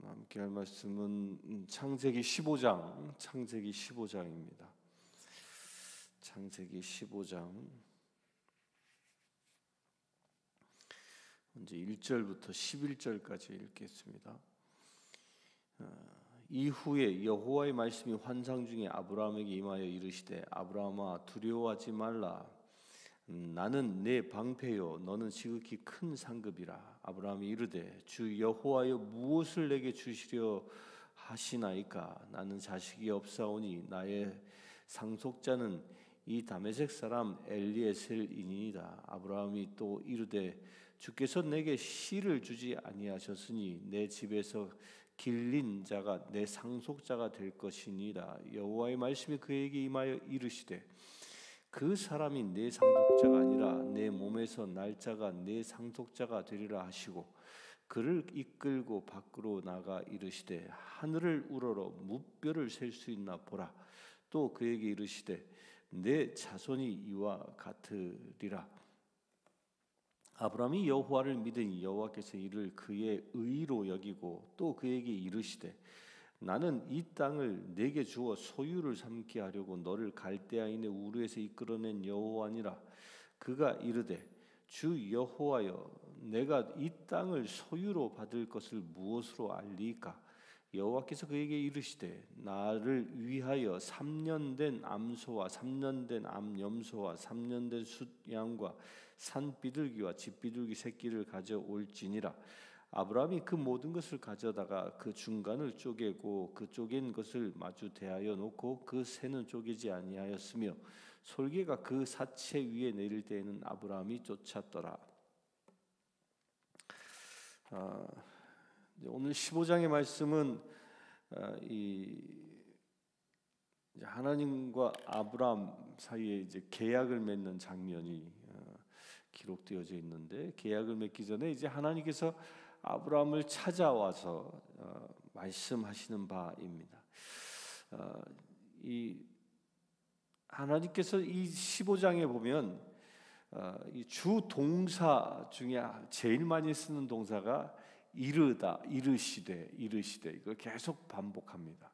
함께 할 말씀은 창세기 15장입니다. 창세기 15장 먼저 1절부터 11절까지 읽겠습니다. 이후에 여호와의 말씀이 환상 중에 아브라함에게 임하여 이르시되 아브라함아 두려워하지 말라. 나는 내 방패요 너는 지극히 큰 상급이라. 아브라함이 이르되 주 여호와여 무엇을 내게 주시려 하시나이까. 나는 자식이 없사오니 나의 상속자는 이 다메섹 사람 엘리에셀이니이다. 아브라함이 또 이르되 주께서 내게 씨를 주지 아니하셨으니 내 집에서 길린 자가 내 상속자가 될 것이니라. 여호와의 말씀이 그에게 임하여 이르시되 그 사람이 내 상속자가 아니라 내 몸에서 날짜가 내 상속자가 되리라 하시고 그를 이끌고 밖으로 나가 이르시되 하늘을 우러러 무뼈를 셀 수 있나 보라. 또 그에게 이르시되 내 자손이 이와 같으리라. 아브라함이 여호와를 믿으니 여호와께서 이를 그의 의로 여기고 또 그에게 이르시되 나는 이 땅을 내게 주어 소유를 삼게 하려고 너를 갈대아인의 우르에서 이끌어낸 여호와니라. 그가 이르되 주 여호와여 내가 이 땅을 소유로 받을 것을 무엇으로 알리까. 여호와께서 그에게 이르시되 나를 위하여 3년 된 암소와 3년 된 암염소와 3년 된 숫양과 산비둘기와 집비둘기 새끼를 가져올지니라. 아브라함이 그 모든 것을 가져다가 그 중간을 쪼개고 그 쪼갠 것을 마주 대하여 놓고 그 새는 쪼개지 아니하였으며 솔개가 그 사체 위에 내릴 때에는 아브라함이 쫓았더라. 오늘 15장의 말씀은 하나님과 아브라함 사이에 이제 계약을 맺는 장면이 기록되어져 있는데, 계약을 맺기 전에 이제 하나님께서 아브라함을 찾아와서 말씀하시는 바입니다. 이 하나님께서 이 15장에 보면 이 주 동사 중에 제일 많이 쓰는 동사가 이르다, 이르시되 이걸 계속 반복합니다.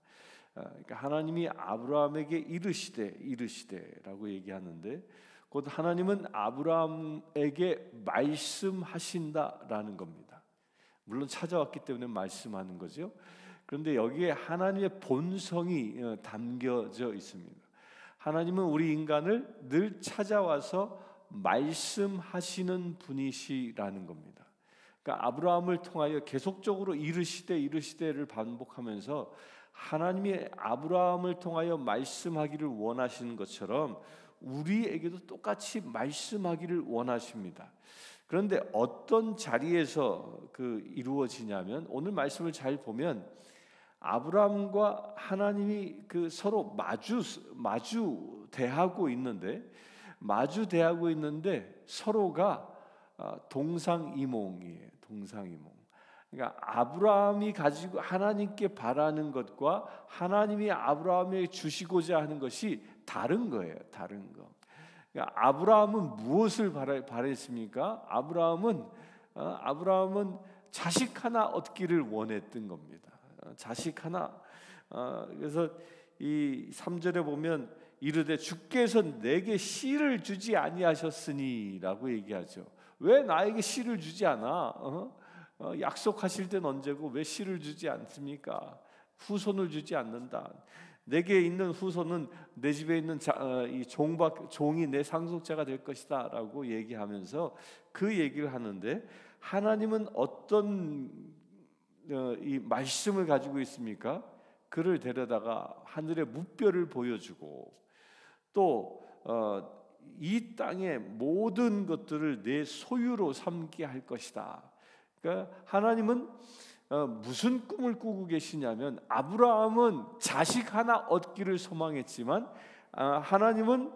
그러니까 하나님이 아브라함에게 이르시되라고 얘기하는데 곧 하나님은 아브라함에게 말씀하신다라는 겁니다. 물론 찾아왔기 때문에 말씀하는 거죠. 그런데 여기에 하나님의 본성이 담겨져 있습니다. 하나님은 우리 인간을 늘 찾아와서 말씀하시는 분이시라는 겁니다. 그러니까 아브라함을 통하여 계속적으로 이르시되를 반복하면서 하나님이 아브라함을 통하여 말씀하기를 원하시는 것처럼 우리에게도 똑같이 말씀하기를 원하십니다. 그런데 어떤 자리에서 이루어지냐면 오늘 말씀을 잘 보면 아브라함과 하나님이 서로 마주 대하고 있는데 서로가 동상이몽이에요. 그러니까 아브라함이 가지고 하나님께 바라는 것과 하나님이 아브라함에게 주시고자 하는 것이 다른 거예요. 다른 거. 그러니까 아브라함은 무엇을 바랬습니까? 아브라함은 자식 하나 얻기를 원했던 겁니다. 자식 하나. 그래서 이 3절에 보면 이르되 주께서 내게 씨를 주지 아니하셨으니라고 얘기하죠. 왜 나에게 씨를 주지 않아? 약속하실 땐 언제고 왜 씨를 주지 않습니까? 후손을 주지 않는다. 내게 있는 후손은 내 집에 있는 종이 내 상속자가 될 것이다라고 얘기하면서 그 얘기를 하는데 하나님은 어떤 이 말씀을 가지고 있습니까? 그를 데려다가 하늘의 무뼈를 보여주고 또 이 땅의 모든 것들을 내 소유로 삼게 할 것이다. 그러니까 하나님은 무슨 꿈을 꾸고 계시냐면 아브라함은 자식 하나 얻기를 소망했지만 하나님은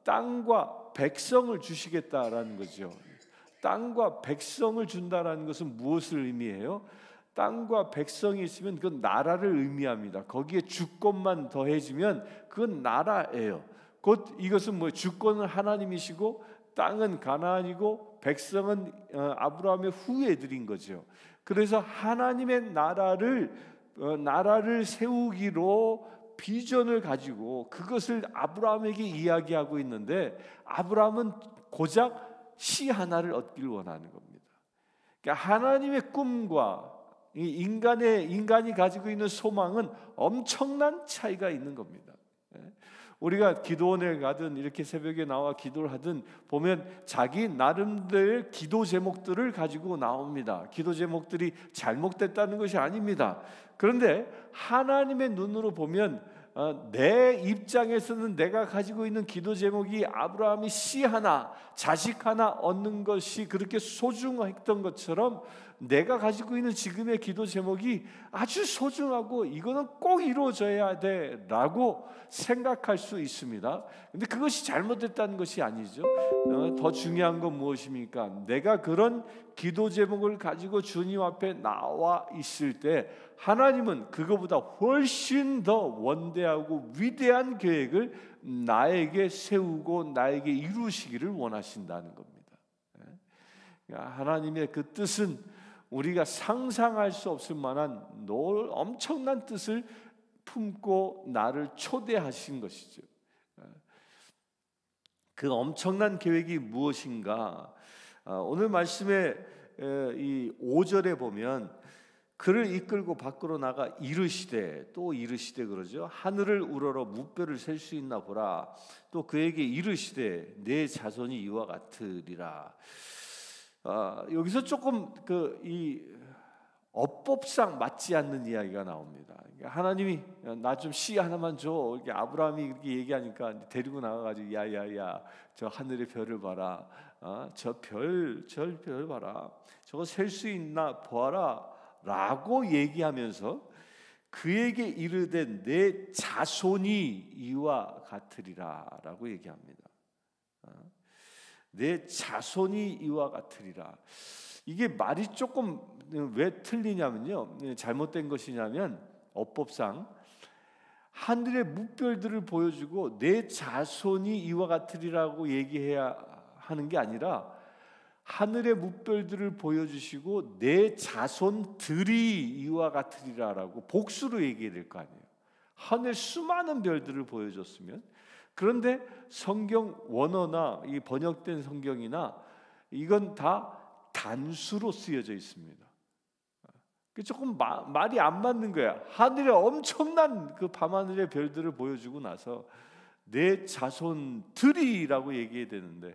땅과 백성을 주시겠다라는 거죠. 땅과 백성을 준다라는 것은 무엇을 의미해요? 땅과 백성이 있으면 그건 나라를 의미합니다. 거기에 주권만 더해지면 그건 나라예요. 곧 이것은 주권은 하나님이시고 땅은 가나안이고 백성은 아브라함의 후예들인 거죠. 그래서 하나님의 나라를 세우기로 비전을 가지고 그것을 아브라함에게 이야기하고 있는데, 아브라함은 고작 씨 하나를 얻기를 원하는 겁니다. 그러니까 하나님의 꿈과 인간이 가지고 있는 소망은 엄청난 차이가 있는 겁니다. 우리가 기도원에 가든 이렇게 새벽에 나와 기도를 하든 보면 자기 나름대로의 기도 제목들을 가지고 나옵니다. 기도 제목들이 잘못됐다는 것이 아닙니다. 그런데 하나님의 눈으로 보면 내 입장에서는 내가 가지고 있는 기도 제목이 아브라함이 씨 하나, 자식 하나 얻는 것이 그렇게 소중했던 것처럼 내가 가지고 있는 지금의 기도 제목이 아주 소중하고 이거는 꼭 이루어져야 돼라고 생각할 수 있습니다. 근데 그것이 잘못됐다는 것이 아니죠. 더 중요한 건 무엇입니까? 내가 그런 기도 제목을 가지고 주님 앞에 나와 있을 때 하나님은 그거보다 훨씬 더 원대하고 위대한 계획을 나에게 세우고 나에게 이루시기를 원하신다는 겁니다. 하나님의 그 뜻은 우리가 상상할 수 없을 만한 엄청난 뜻을 품고 나를 초대하신 것이죠. 그 엄청난 계획이 무엇인가? 오늘 말씀의 이 5절에 보면 그를 이끌고 밖으로 나가 이르시되, 또 이르시되 그러죠. 하늘을 우러러 무뼈를 셀 수 있나 보라. 또 그에게 이르시되 내 자손이 이와 같으리라. 여기서 조금 이 어법상 맞지 않는 이야기가 나옵니다. 하나님이 나 좀 씨 하나만 줘. 이렇게 아브라함이 이렇게 얘기하니까 데리고 나가가지고 야야야 저 하늘의 별을 봐라. 저 별 봐라. 저거 셀 수 있나 보아라. 라고 얘기하면서 그에게 이르되 내 자손이 이와 같으리라 라고 얘기합니다. 내 자손이 이와 같으리라. 이게 말이 조금 왜 틀리냐면요, 잘못된 것이냐면 어법상 하늘의 무별들을 보여주고 내 자손이 이와 같으리라고 얘기해야 하는 게 아니라 하늘의 무별들을 보여주시고 내 자손들이 이와 같으리라라고 복수로 얘기해야 될 거 아니에요. 하늘 수많은 별들을 보여줬으면. 그런데 성경 원어나 이 번역된 성경이나 이건 다 단수로 쓰여져 있습니다. 조금 말이 안 맞는 거야. 하늘에 엄청난 그 밤하늘의 별들을 보여주고 나서 내 자손들이라고 얘기해야 되는데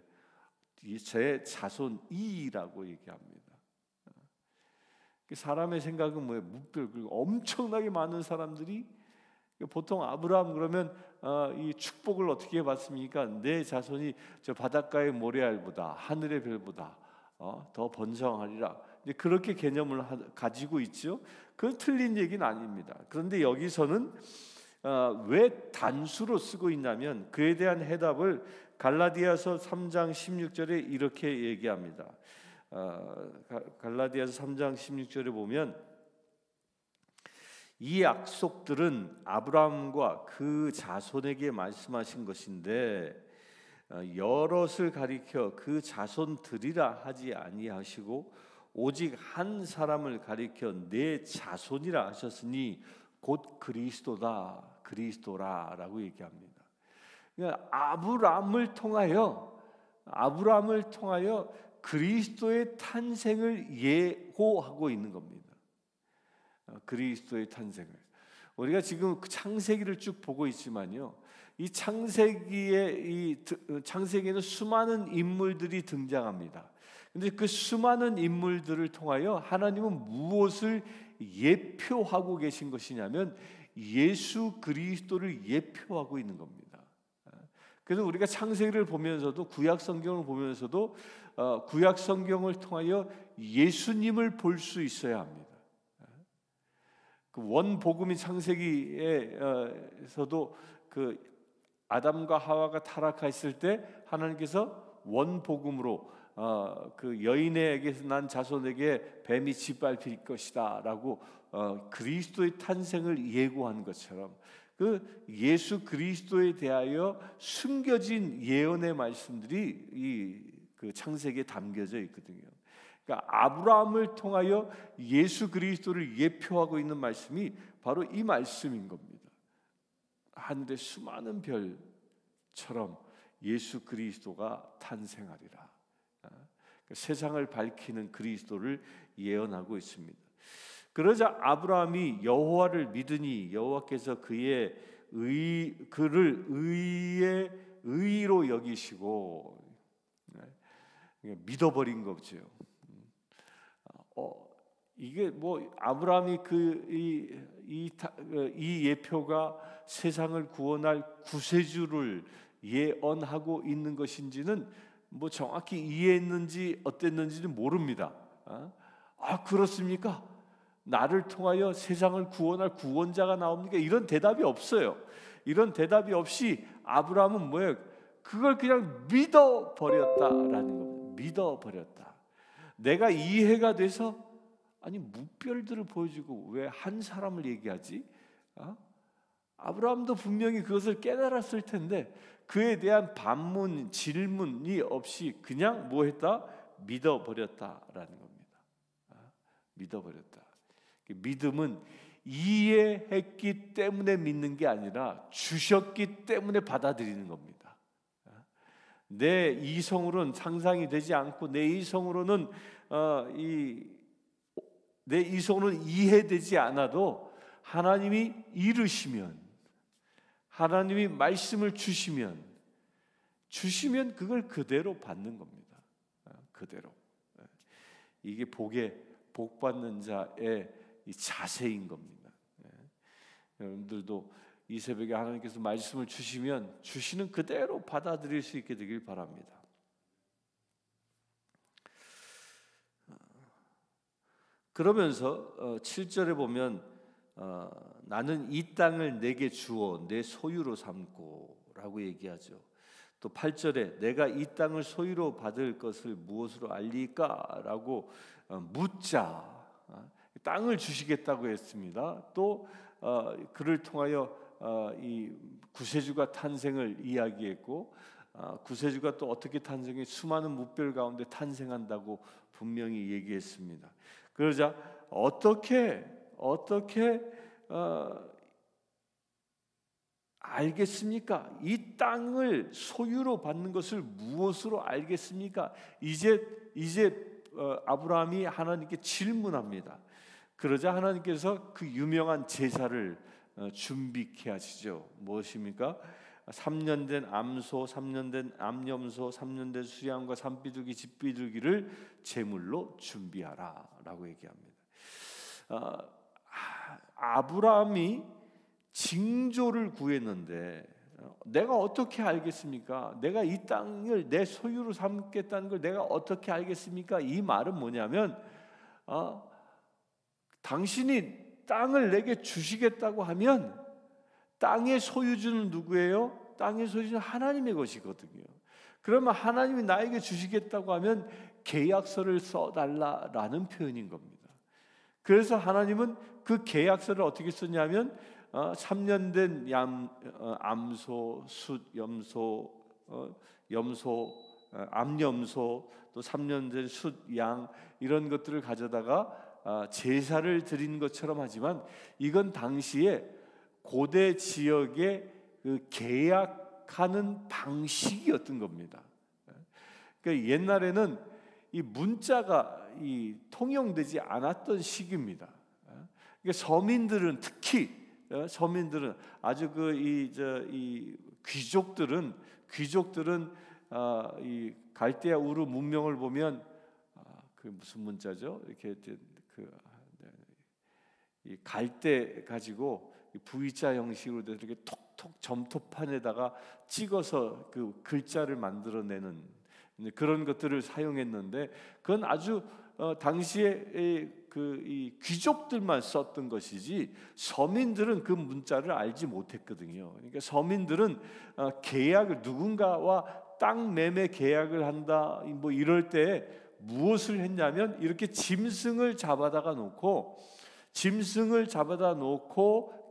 제 자손이라고 얘기합니다. 사람의 생각은 뭐예요? 무별, 그리고 엄청나게 많은 사람들이, 보통 아브라함 그러면 이 축복을 어떻게 받습니까? 내 자손이 저 바닷가의 모래알보다 하늘의 별보다 더 번성하리라. 그렇게 개념을 가지고 있죠. 그건 틀린 얘기는 아닙니다. 그런데 여기서는 왜 단수로 쓰고 있냐면 그에 대한 해답을 갈라디아서 3장 16절에 이렇게 얘기합니다. 갈라디아서 3장 16절에 보면 이 약속들은 아브라함과 그 자손에게 말씀하신 것인데 여럿을 가리켜 그 자손들이라 하지 아니하시고 오직 한 사람을 가리켜 내 자손이라 하셨으니 곧 그리스도라라고 얘기합니다. 그러니까 아브라함을 통하여 그리스도의 탄생을 예고하고 있는 겁니다. 그리스도의 탄생을 우리가 지금 창세기를 쭉 보고 있지만요, 이 창세기에는 수많은 인물들이 등장합니다. 근데 그 수많은 인물들을 통하여 하나님은 무엇을 예표하고 계신 것이냐면 예수 그리스도를 예표하고 있는 겁니다. 그래서 우리가 창세기를 보면서도 구약 성경을 보면서도 구약 성경을 통하여 예수님을 볼 수 있어야 합니다. 그 원복음인 창세기에서도 그 아담과 하와가 타락했을 때 하나님께서 원복음으로 그 여인에게서 난 자손에게 뱀이 짓밟힐 것이다라고 그리스도의 탄생을 예고한 것처럼 그 예수 그리스도에 대하여 숨겨진 예언의 말씀들이 이 그 창세기에 담겨져 있거든요. 그러니까 아브라함을 통하여 예수 그리스도를 예표하고 있는 말씀이 바로 이 말씀인 겁니다. 하늘의 수많은 별처럼 예수 그리스도가 탄생하리라. 세상을 밝히는 그리스도를 예언하고 있습니다. 그러자 아브라함이 여호와를 믿으니 여호와께서 그를 의의 의로 여기시고 믿어버린 거죠. 이게 뭐 아브라함이 이 예표가 세상을 구원할 구세주를 예언하고 있는 것인지는 뭐 정확히 이해했는지 어땠는지는 모릅니다. 그렇습니까? 나를 통하여 세상을 구원할 구원자가 나옵니까? 이런 대답이 없어요. 이런 대답이 없이 아브라함은 뭐예요? 그걸 그냥 믿어버렸다라는 겁니다. 믿어버렸다. 내가 이해가 돼서 아니 무별들을 보여주고 왜 한 사람을 얘기하지? 아브라함도 분명히 그것을 깨달았을 텐데 그에 대한 반문, 질문이 없이 그냥 뭐 했다? 믿어버렸다라는 겁니다. 믿어버렸다. 믿음은 이해했기 때문에 믿는 게 아니라 주셨기 때문에 받아들이는 겁니다. 내 이성으로는 상상이 되지 않고 내 이성으로는 이해되지 않아도 하나님이 이루시면, 하나님이 말씀을 주시면 그걸 그대로 받는 겁니다. 그대로. 이게 복 받는 자의 이 자세인 겁니다. 여러분들도 이 새벽에 하나님께서 말씀을 주시면 주시는 그대로 받아들일 수 있게 되길 바랍니다. 그러면서 7절에 보면 나는 이 땅을 내게 주어 내 소유로 삼고 라고 얘기하죠. 또 8절에 내가 이 땅을 소유로 받을 것을 무엇으로 알리까? 라고 묻자. 땅을 주시겠다고 했습니다. 또 그를 통하여 이 구세주가 탄생을 이야기했고 구세주가 또 어떻게 탄생해 수많은 무별 가운데 탄생한다고 분명히 얘기했습니다. 그러자 어떻게 알겠습니까? 이 땅을 소유로 받는 것을 무엇으로 알겠습니까? 이제 아브라함이 하나님께 질문합니다. 그러자 하나님께서 그 유명한 제사를 준비케 하시죠. 무엇입니까? 3년 된 암소, 3년 된 암염소, 3년 된 수양과 산비둘기, 집비둘기를 제물로 준비하라 라고 얘기합니다. 아브라함이 징조를 구했는데 내가 어떻게 알겠습니까? 내가 이 땅을 내 소유로 삼겠다는 걸 내가 어떻게 알겠습니까? 이 말은 뭐냐면 당신이 땅을 내게 주시겠다고 하면 땅의 소유주는 누구예요? 땅의 소유주는 하나님의 것이거든요. 그러면 하나님이 나에게 주시겠다고 하면 계약서를 써달라라는 표현인 겁니다. 그래서 하나님은 그 계약서를 어떻게 썼냐면 3년 된 암소, 염소, 암염소, 또 3년 된 숫양 이런 것들을 가져다가 제사를 드린 것처럼 하지만 이건 당시에 고대 지역의 그 계약하는 방식이었던 겁니다. 그러니까 옛날에는 이 문자가 통용되지 않았던 시기입니다. 그러니까 서민들은 특히 서민들은 아주 이 귀족들은 이 갈대아 우르 문명을 보면 그 무슨 문자죠? 이렇게 이 갈대 가지고 V자 형식으로 돼서 이렇게 톡톡 점토판에다가 찍어서 그 글자를 만들어내는 그런 것들을 사용했는데 그건 아주 당시에 이 귀족들만 썼던 것이지 서민들은 그 문자를 알지 못했거든요. 그러니까 서민들은 계약을 누군가와 땅 매매 계약을 한다 뭐 이럴 때 무엇을 했냐면 이렇게 짐승을 잡아다 놓고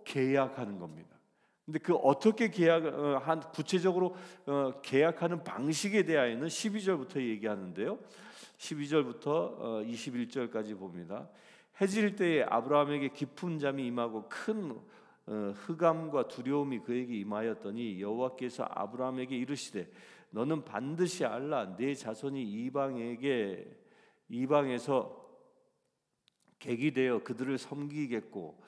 계약하는 겁니다. 근데 그 어떻게 한 구체적으로 계약하는 방식에 대하여는 12절부터 얘기하는데요. 12절부터 21절까지 봅니다. 해질 때에 아브라함에게 깊은 잠이 임하고 큰 흑암과 두려움이 그에게 임하였더니 여호와께서 아브라함에게 이르시되 너는 반드시 알라 내 자손이 이방에서 객이 되어 그들을 섬기겠고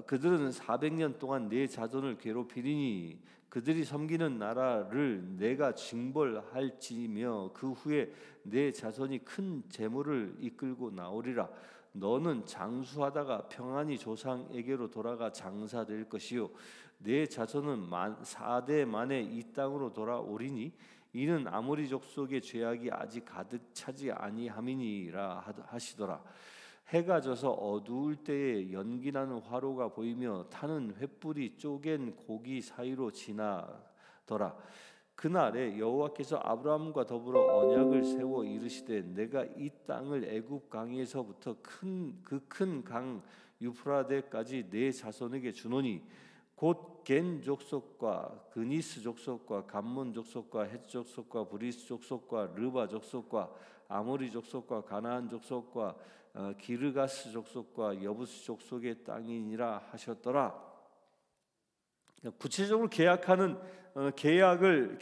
그들은 400년 동안 내 자손을 괴롭히리니 그들이 섬기는 나라를 내가 징벌할지며 그 후에 내 자손이 큰 재물을 이끌고 나오리라. 너는 장수하다가 평안히 조상에게로 돌아가 장사될 것이요 내 자손은 4대 만에 이 땅으로 돌아오리니 이는 아모리 족속의 죄악이 아직 가득 차지 아니함이니라 하시더라. 해가 져서 어두울 때에 연기나는 화로가 보이며 타는 횃불이 쪼갠 고기 사이로 지나더라. 그날에 여호와께서 아브라함과 더불어 언약을 세워 이르시되 내가 이 땅을 애굽 강에서부터 큰 강 유프라데까지 내 자손에게 주노니 곧 겐 족속과 그니스 족속과 감몬 족속과 헷 족속과 브리스 족속과 르바 족속과 아모리 족속과 가나안 족속과 기르가스 족속과 여부스 족속의 땅이니라 하셨더라. 구체적으로 계약하는 계약을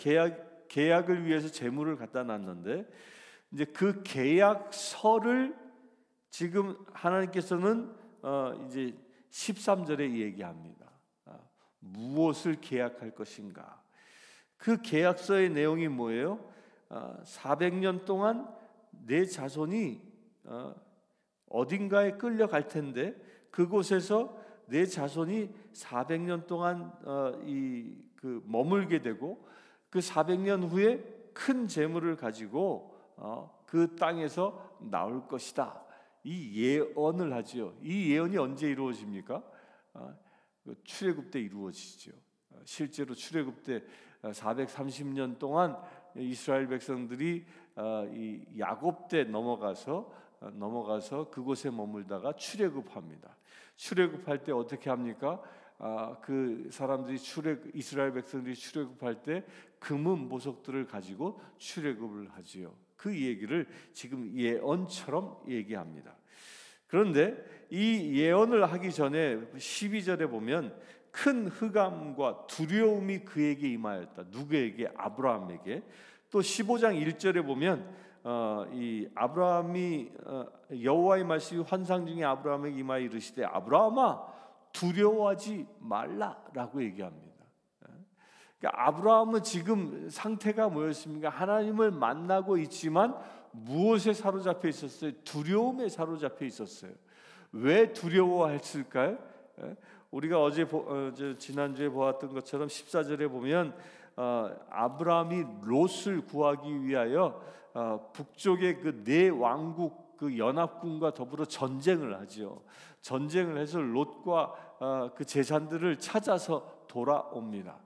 위해서 재물을 갖다 놨는데 이제 그 계약서를 지금 하나님께서는 이제 13절에 얘기합니다. 무엇을 계약할 것인가? 그 계약서의 내용이 뭐예요? 400년 동안 내 자손이 어딘가에 끌려갈 텐데 그곳에서 내 자손이 400년 동안 머물게 되고 그 400년 후에 큰 재물을 가지고 그 땅에서 나올 것이다. 이 예언을 하지요. 이 예언이 언제 이루어집니까? 출애굽 때 이루어지죠. 실제로 출애굽 때 430년 동안 이스라엘 백성들이 이 야곱 때 넘어가서 그곳에 머물다가 출애굽합니다. 출애굽할 때 어떻게 합니까? 그 사람들이 이스라엘 백성들이 출애굽할 때 금은 보석들을 가지고 출애굽을 하지요. 그 얘기를 지금 예언처럼 얘기합니다. 그런데 이 예언을 하기 전에 12절에 보면 큰 흑암과 두려움이 그에게 임하였다. 누구에게? 아브라함에게. 또 15장 1절에 보면 이 아브라함이 여호와의 말씀이 환상 중에 아브라함에게 임하여 이르시되 아브라함아 두려워하지 말라라고 얘기합니다. 그러니까 아브라함은 지금 상태가 뭐였습니까? 하나님을 만나고 있지만 무엇에 사로잡혀 있었어요? 두려움에 사로잡혀 있었어요. 왜 두려워했을까요? 우리가 지난주에 보았던 것처럼 14절에 보면 아브라함이 롯을 구하기 위하여 북쪽의 그 네 왕국 그 연합군과 더불어 전쟁을 하지요. 전쟁을 해서 롯과 그 제산들을 찾아서 돌아옵니다.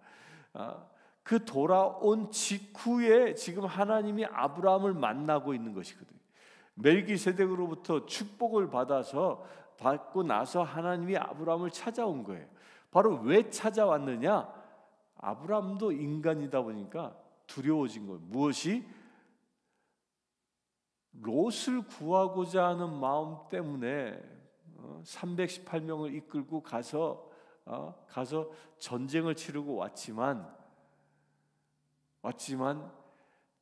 그 돌아온 직후에 지금 하나님이 아브라함을 만나고 있는 것이거든요. 멜기세덱으로부터 축복을 받고 나서 하나님이 아브라함을 찾아온 거예요. 바로 왜 찾아왔느냐? 아브라함도 인간이다 보니까 두려워진 거예요. 무엇이? 롯을 구하고자 하는 마음 때문에 318명을 이끌고 가서 전쟁을 치르고 왔지만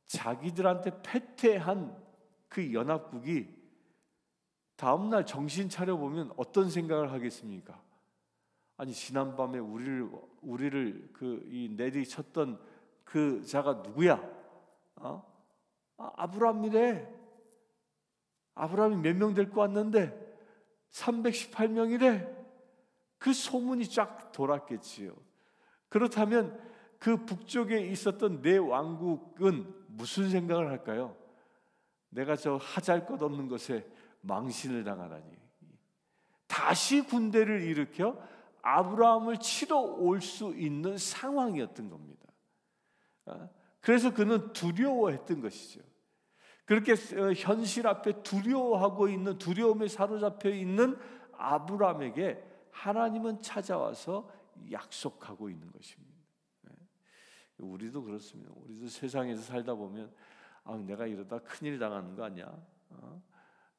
자기들한테 패퇴한 그 연합국이 다음날 정신 차려 보면 어떤 생각을 하겠습니까? 아니 지난밤에 우리를 이 내리쳤던 그 자가 누구야? 아브라함이래. 아브라함이 몇 명 데리고 왔는데 318명이래. 그 소문이 쫙 돌았겠지요. 그렇다면 그 북쪽에 있었던 네 왕국은 무슨 생각을 할까요? 내가 저 하잘것없는 것에 망신을 당하다니. 다시 군대를 일으켜 아브라함을 치러 올 수 있는 상황이었던 겁니다. 그래서 그는 두려워했던 것이죠. 그렇게 현실 앞에 두려워하고 있는, 두려움에 사로잡혀 있는 아브라함에게 하나님은 찾아와서 약속하고 있는 것입니다. 우리도 그렇습니다. 우리도 세상에서 살다 보면 내가 이러다 큰일 당하는 거 아니야?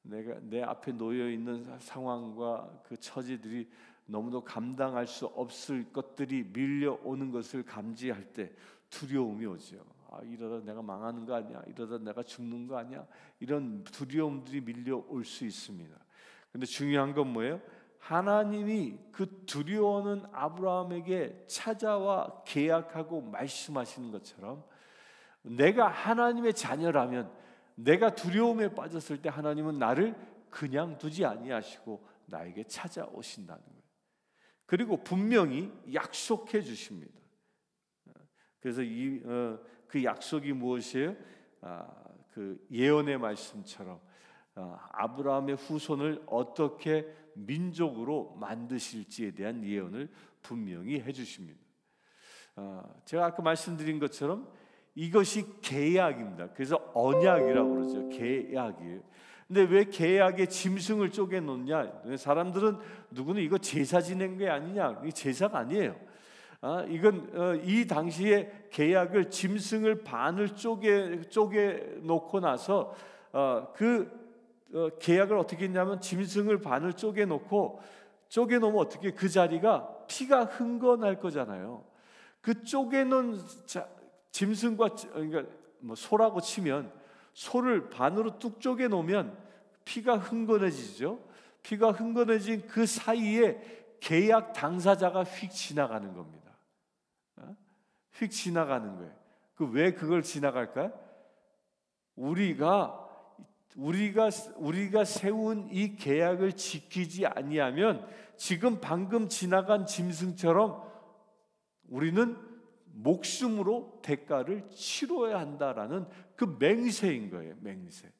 내가 내 앞에 놓여 있는 상황과 그 처지들이 너무도 감당할 수 없을 것들이 밀려오는 것을 감지할 때 두려움이 오죠. 이러다 내가 망하는 거 아니야? 이러다 내가 죽는 거 아니야? 이런 두려움들이 밀려올 수 있습니다. 근데 중요한 건 뭐예요? 하나님이 그 두려워하는 아브라함에게 찾아와 계약하고 말씀하시는 것처럼 내가 하나님의 자녀라면 내가 두려움에 빠졌을 때 하나님은 나를 그냥 두지 아니하시고 나에게 찾아오신다는 거예요. 그리고 분명히 약속해 주십니다. 그래서 그 약속이 무엇이에요? 그 예언의 말씀처럼 아브라함의 후손을 어떻게 민족으로 만드실지에 대한 예언을 분명히 해주십니다. 제가 아까 말씀드린 것처럼 이것이 계약입니다. 그래서 언약이라고 그러죠. 계약이에요. 근데 왜 계약에 짐승을 쪼개 놓냐? 사람들은 누구는 이거 제사 지낸 게 아니냐? 이게 제사가 아니에요. 이건 이 당시에 계약을 짐승을 반을 쪼개 놓고 나서 계약을 어떻게 했냐면 짐승을 반을 쪼개 놓으면 어떻게 그 자리가 피가 흥건할 거잖아요. 그 쪼개 놓은 짐승과 그러니까 소라고 치면 소를 반으로 뚝 쪼개 놓으면 피가 흥건해지죠. 피가 흥건해진 그 사이에 계약 당사자가 휙 지나가는 겁니다. 휙 지나가는 거예요. 왜 그걸 지나갈까요? 우리가 세운 이 계약을 지키지 아니하면 지금 방금 지나간 짐승처럼 우리는 목숨으로 대가를 치러야 한다라는 그 맹세인 거예요. 맹세.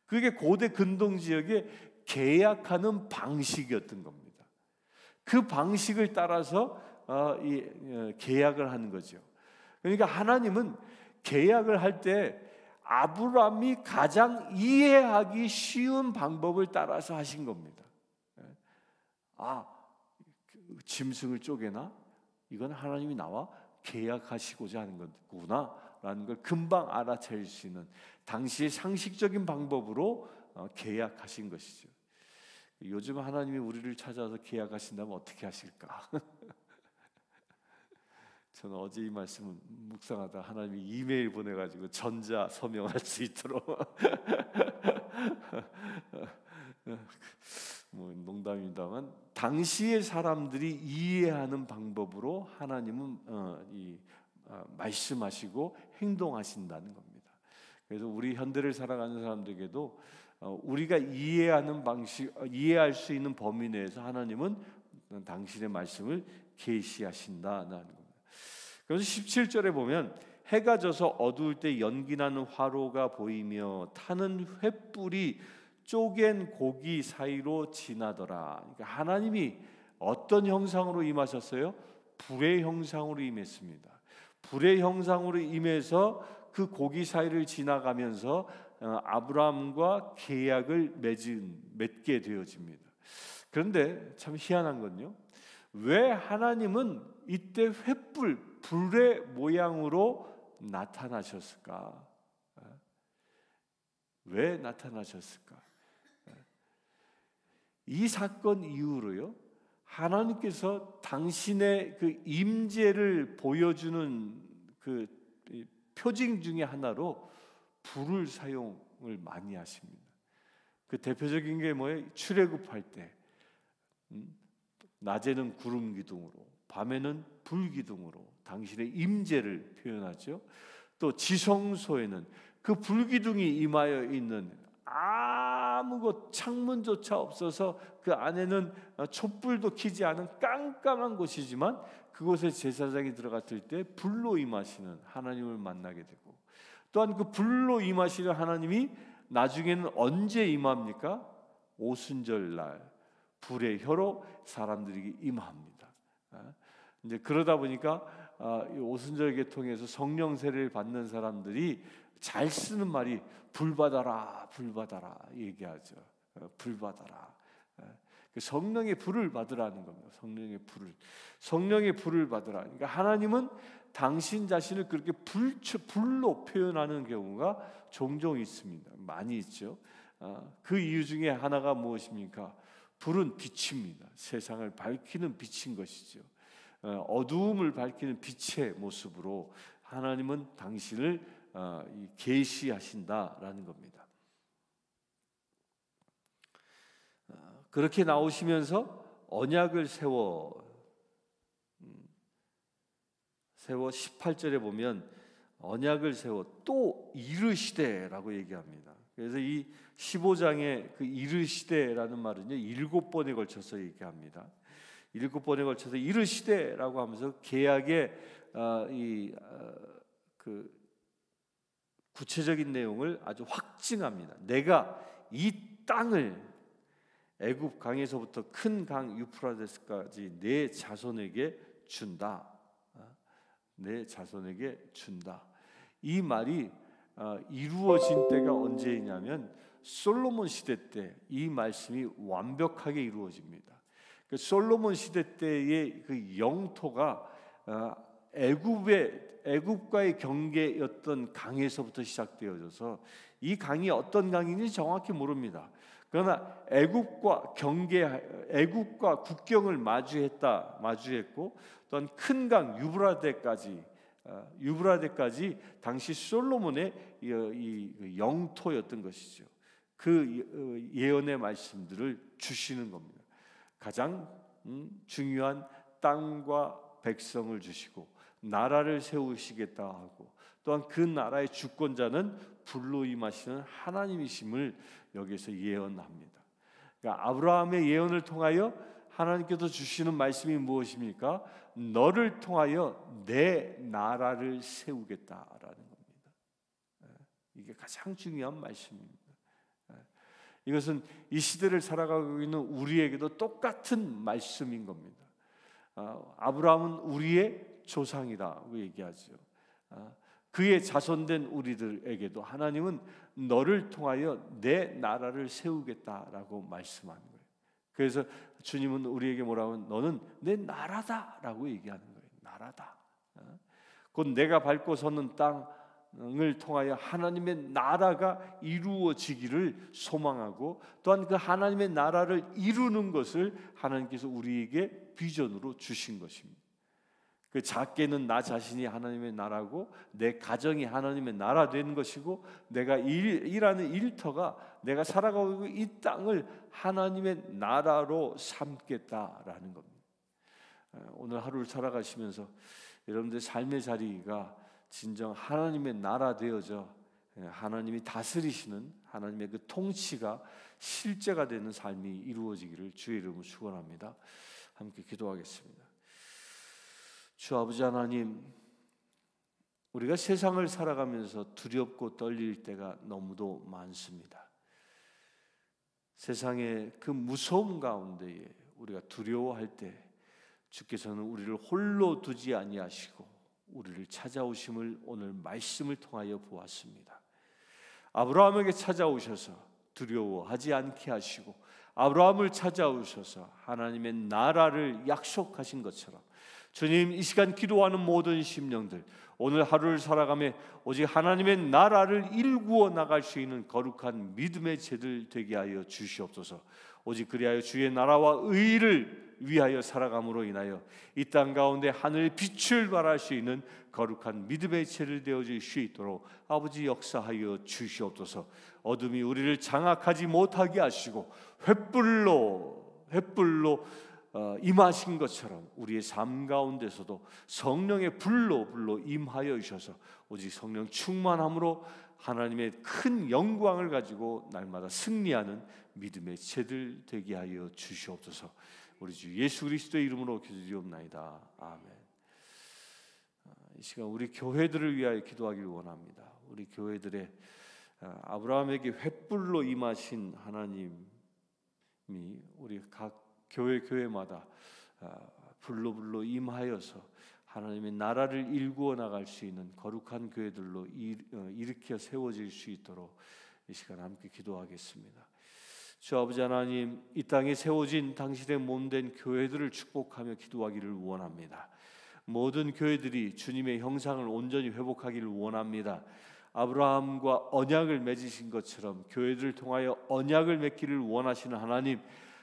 그게 고대 근동 지역의 계약하는 방식이었던 겁니다. 그 방식을 따라서 계약을 하는 거죠. 그러니까 하나님은 계약을 할 때 아브라함이 가장 이해하기 쉬운 방법을 따라서 하신 겁니다. 짐승을 쪼개나? 이건 하나님이 나와 계약하시고자 하는 거구나라는 걸 금방 알아차릴 수 있는 당시의 상식적인 방법으로 계약하신 것이죠. 요즘 하나님이 우리를 찾아서 계약하신다면 어떻게 하실까? 저는 어제 이 말씀을 묵상하다 하나님이 이메일 보내가지고 전자 서명할 수 있도록 농담입니다만 당시의 사람들이 이해하는 방법으로 하나님은 말씀하시고 행동하신다는 겁니다. 그래서 우리 현대를 살아가는 사람들에게도 우리가 이해하는 방식, 이해할 수 있는 범위 내에서 하나님은 당신의 말씀을 계시하신다는 겁니다. 그래서 17절에 보면 해가 져서 어두울 때 연기나는 화로가 보이며 타는 횃불이 쪼갠 고기 사이로 지나더라. 그러니까 하나님이 어떤 형상으로 임하셨어요? 불의 형상으로 임했습니다. 불의 형상으로 임해서 그 고기 사이를 지나가면서 아브라함과 계약을 맺게 되어집니다. 그런데 참 희한한 건요, 왜 하나님은 이때 횃불, 불의 모양으로 나타나셨을까? 왜 나타나셨을까? 이 사건 이후로요, 하나님께서 당신의 그 임재를 보여주는 그 표징 중에 하나로 불을 사용을 많이 하십니다. 그 대표적인 게 뭐예요? 출애굽할 때 낮에는 구름 기둥으로, 밤에는 불 기둥으로 당신의 임재를 표현하죠. 또 지성소에는 그 불 기둥이 임하여 있는 아무 창문조차 없어서 그 안에는 촛불도 켜지 않은 깜깜한 곳이지만 그곳에 제사장이 들어갔을 때 불로 임하시는 하나님을 만나게 되고, 또한 그 불로 임하시는 하나님이 나중에는 언제 임합니까? 오순절날 불의 혀로 사람들에게 임합니다. 이제 그러다 보니까 오순절 계통에서 성령 세례를 받는 사람들이 잘 쓰는 말이 불 받아라, 불 받아라 얘기하죠. 불 받아라. 성령의 불을 받으라는 겁니다. 성령의 불을 받으라. 그러니까 하나님은 당신 자신을 그렇게 불로 표현하는 경우가 종종 있습니다. 많이 있죠. 그 이유 중에 하나가 무엇입니까? 불은 빛입니다. 세상을 밝히는 빛인 것이죠. 어두움을 밝히는 빛의 모습으로 하나님은 당신을 계시하신다라는 겁니다. 그렇게 나오시면서 언약을 세워 18절에 보면 언약을 세워 또 이르시되라고 얘기합니다. 그래서 이 15장의 그 이르시되라는 말은요 7번에 걸쳐서 얘기합니다. 7번에 걸쳐서 이르시되라고 하면서 계약의 그 구체적인 내용을 아주 확증합니다. 내가 이 땅을 애굽 강에서부터 큰 강 유프라데스까지 내 자손에게 준다. 내 자손에게 준다. 이 말이 이루어진 때가 언제이냐면 솔로몬 시대 때 이 말씀이 완벽하게 이루어집니다. 그 솔로몬 시대 때의 그 영토가 애굽과의 경계였던 강에서부터 시작되어져서 이 강이 어떤 강인지 정확히 모릅니다. 그러나 애굽과 국경을 마주했고 또한 큰 강 유브라데까지 당시 솔로몬의 이 영토였던 것이죠. 그 예언의 말씀들을 주시는 겁니다. 가장 중요한 땅과 백성을 주시고 나라를 세우시겠다 하고 또한 그 나라의 주권자는 불로 임하시는 하나님이심을 여기서 예언합니다. 그러니까 아브라함의 예언을 통하여 하나님께서 주시는 말씀이 무엇입니까? 너를 통하여 내 나라를 세우겠다라는 겁니다. 이게 가장 중요한 말씀입니다. 이것은 이 시대를 살아가고 있는 우리에게도 똑같은 말씀인 겁니다. 아브라함은 우리의 조상이라고 얘기하죠. 그의 자손된 우리들에게도 하나님은 너를 통하여 내 나라를 세우겠다라고 말씀하는 거예요. 그래서 주님은 우리에게 뭐라고 하면 너는 내 나라다라고 얘기하는 거예요. 나라다. 곧 내가 밟고 서는 땅을 통하여 하나님의 나라가 이루어지기를 소망하고 또한 그 하나님의 나라를 이루는 것을 하나님께서 우리에게 비전으로 주신 것입니다. 그 작게는 나 자신이 하나님의 나라고 내 가정이 하나님의 나라 되는 것이고 내가 일하는 일터가 내가 살아가고 있는 이 땅을 하나님의 나라로 삼겠다라는 겁니다. 오늘 하루를 살아가시면서 여러분들의 삶의 자리가 진정 하나님의 나라 되어져 하나님이 다스리시는 하나님의 그 통치가 실제가 되는 삶이 이루어지기를 주의 이름으로 축원합니다. 함께 기도하겠습니다. 주 아버지 하나님, 우리가 세상을 살아가면서 두렵고 떨릴 때가 너무도 많습니다. 세상의 그 무서움 가운데에 우리가 두려워할 때 주께서는 우리를 홀로 두지 아니하시고 우리를 찾아오심을 오늘 말씀을 통하여 보았습니다. 아브라함에게 찾아오셔서 두려워하지 않게 하시고 아브라함을 찾아오셔서 하나님의 나라를 약속하신 것처럼 주님, 이 시간 기도하는 모든 심령들 오늘 하루를 살아가며 오직 하나님의 나라를 일구어 나갈 수 있는 거룩한 믿음의 제들 되게 하여 주시옵소서. 오직 그리하여 주의 나라와 의를 위하여 살아감으로 인하여 이 땅 가운데 하늘의 빛을 발할 수 있는 거룩한 믿음의 제를 되어질 수 있도록 아버지 역사하여 주시옵소서. 어둠이 우리를 장악하지 못하게 하시고 횃불로 임하신 것처럼 우리의 삶 가운데서도 성령의 불로 임하여 주셔서 오직 성령 충만함으로 하나님의 큰 영광을 가지고 날마다 승리하는 믿음의 제들 되게 하여 주시옵소서. 우리 주 예수 그리스도의 이름으로 기도드리옵나이다. 아멘. 이 시간 우리 교회들을 위하여 기도하기를 원합니다. 우리 교회들의 아브라함에게 횃불로 임하신 하나님이 우리 각 교회마다 불로 임하여서 하나님의 나라를 일구어 나갈 수 있는 거룩한 교회들로 일으켜 세워질 수 있도록 이 시간 함께 기도하겠습니다. 주 아버지 하나님, 이 땅에 세워진 당신의 몸된 교회들을 축복하며 기도하기를 원합니다. 모든 교회들이 주님의 형상을 온전히 회복하기를 원합니다. 아브라함과 언약을 맺으신 것처럼 교회들을 통하여 언약을 맺기를 원하시는 하나님,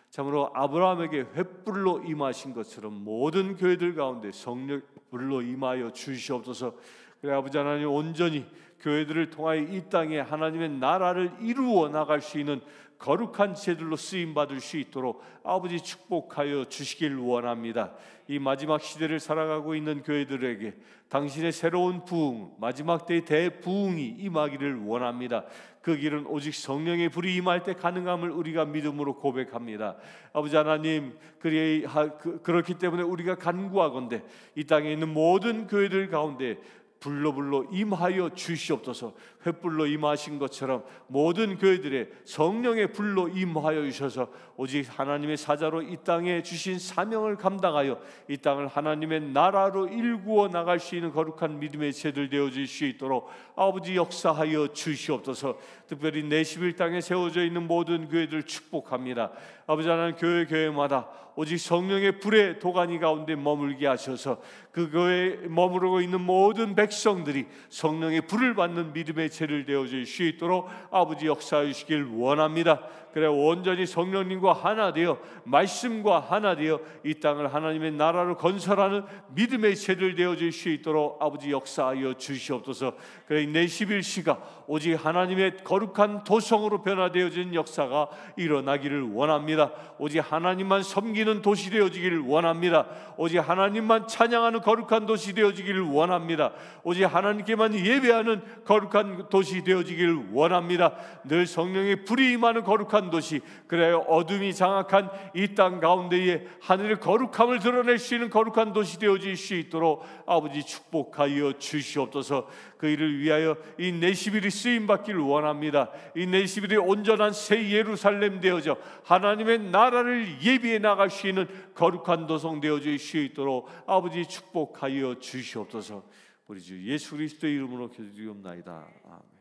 참으로 아브라함에게 횃불로 임하신 것처럼 모든 교회들 가운데 성령 불로 임하여 주시옵소서. 그래 아버지 하나님, 온전히 교회들을 통하여 이 땅에 하나님의 나라를 이루어 나갈 수 있는 거룩한 제들로 쓰임 받을 수 있도록 아버지 축복하여 주시길 원합니다. 이 마지막 시대를 살아가고 있는 교회들에게 당신의 새로운 부흥, 마지막 때의 대부흥이 임하기를 원합니다. 그 길은 오직 성령의 불이 임할 때 가능함을 우리가 믿음으로 고백합니다. 아버지 하나님, 그렇기 때문에 우리가 간구하건대 이 땅에 있는 모든 교회들 가운데 불로 임하여 주시옵소서. 횃불로 임하신 것처럼 모든 교회들의 성령의 불로 임하여 주셔서 오직 하나님의 사자로 이 땅에 주신 사명을 감당하여 이 땅을 하나님의 나라로 일구어 나갈 수 있는 거룩한 믿음의 제들 되어질 수 있도록 아버지 역사하여 주시옵소서. 특별히 내 11 땅에 세워져 있는 모든 교회들 축복합니다. 아버지 하나님, 교회마다 오직 성령의 불의 도가니 가운데 머물게 하셔서 그 교회에 머무르고 있는 모든 백성들이 성령의 불을 받는 믿음의 제를 되어질 수 있도록 아버지 역사해 주시길 원합니다. 그래 온전히 성령님과 하나 되어 말씀과 하나 되어 이 땅을 하나님의 나라로 건설하는 믿음의 제들 되어질 수 있도록 아버지 역사하여 주시옵소서. 그래 내 11시가 오직 하나님의 거룩한 도성으로 변화되어지는 역사가 일어나기를 원합니다. 오직 하나님만 섬기는 도시 되어지기를 원합니다. 오직 하나님만 찬양하는 거룩한 도시 되어지기를 원합니다. 오직 하나님께만 예배하는 거룩한 도시 되어지기를 원합니다. 늘 성령의 불이 임하는 거룩한 도시, 그래야 어둠이 장악한 이 땅 가운데에 하늘의 거룩함을 드러낼 수 있는 거룩한 도시 되어질 수 있도록 아버지 축복하여 주시옵소서. 그 일을 위하여 이 내시빌이 쓰임받기를 원합니다. 이 내시빌이 온전한 새 예루살렘 되어져 하나님의 나라를 예비해 나갈 수 있는 거룩한 도성 되어질 수 있도록 아버지 축복하여 주시옵소서. 우리 주 예수 그리스도의 이름으로 기도드리옵나이다. 아멘.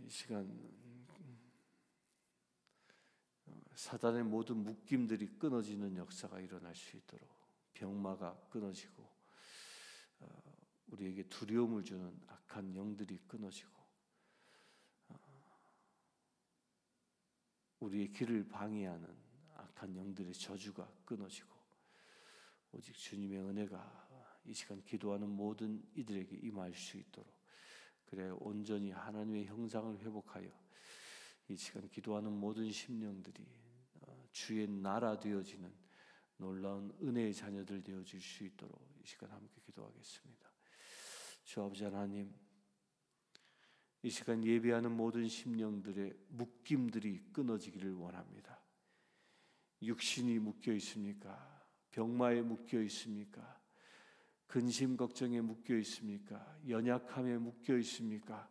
이 시간 사단의 모든 묶임들이 끊어지는 역사가 일어날 수 있도록 병마가 끊어지고 우리에게 두려움을 주는 악한 영들이 끊어지고 우리의 길을 방해하는 악한 영들의 저주가 끊어지고 오직 주님의 은혜가 이 시간 기도하는 모든 이들에게 임할 수 있도록, 그래 온전히 하나님의 형상을 회복하여 이 시간 기도하는 모든 심령들이 주의 나라 되어지는 놀라운 은혜의 자녀들 되어질 수 있도록 이 시간 함께 기도하겠습니다. 주 아버지 하나님, 이 시간 예배하는 모든 심령들의 묶임들이 끊어지기를 원합니다. 육신이 묶여 있습니까? 병마에 묶여 있습니까? 근심 걱정에 묶여 있습니까? 연약함에 묶여 있습니까?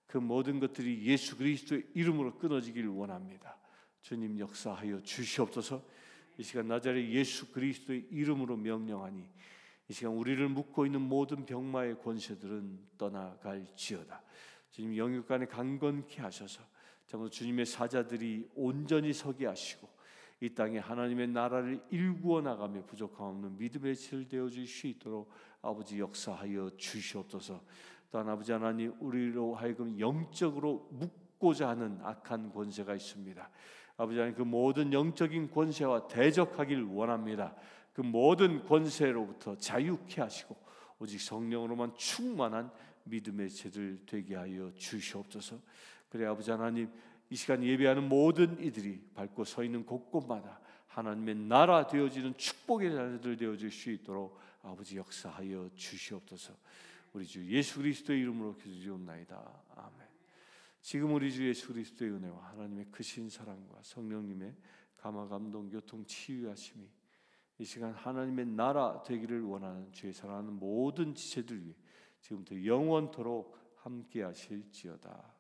그 모든 것들이 예수 그리스도의 이름으로 끊어지기를 원합니다. 주님 역사하여 주시옵소서. 이 시간 나자렛 예수 그리스도의 이름으로 명령하니 이 시간 우리를 묶고 있는 모든 병마의 권세들은 떠나갈지어다. 주님 영육간에 강건케 하셔서 정말 주님의 사자들이 온전히 서게 하시고 이 땅에 하나님의 나라를 일구어 나가며 부족함 없는 믿음의 질 되어질 수 있도록 아버지 역사하여 주시옵소서. 또한 아버지 하나님, 우리로 하여금 영적으로 묶고자 하는 악한 권세가 있습니다. 아버지 하나님, 그 모든 영적인 권세와 대적하기를 원합니다. 그 모든 권세로부터 자유케 하시고 오직 성령으로만 충만한 믿음의 제들 되게 하여 주시옵소서. 그래 아버지 하나님, 이 시간 예배하는 모든 이들이 밟고 서 있는 곳곳마다 하나님의 나라 되어지는 축복의 자녀들 되어질 수 있도록 아버지 역사하여 주시옵소서. 우리 주 예수 그리스도의 이름으로 기도드리옵나이다. 아멘. 지금 우리 주 예수 그리스도의 은혜와 하나님의 크신 사랑과 성령님의 감화 감동 교통 치유하심이 이 시간 하나님의 나라 되기를 원하는 주의 사랑하는 모든 지체들 위해 지금부터 영원토록 함께 하실지어다.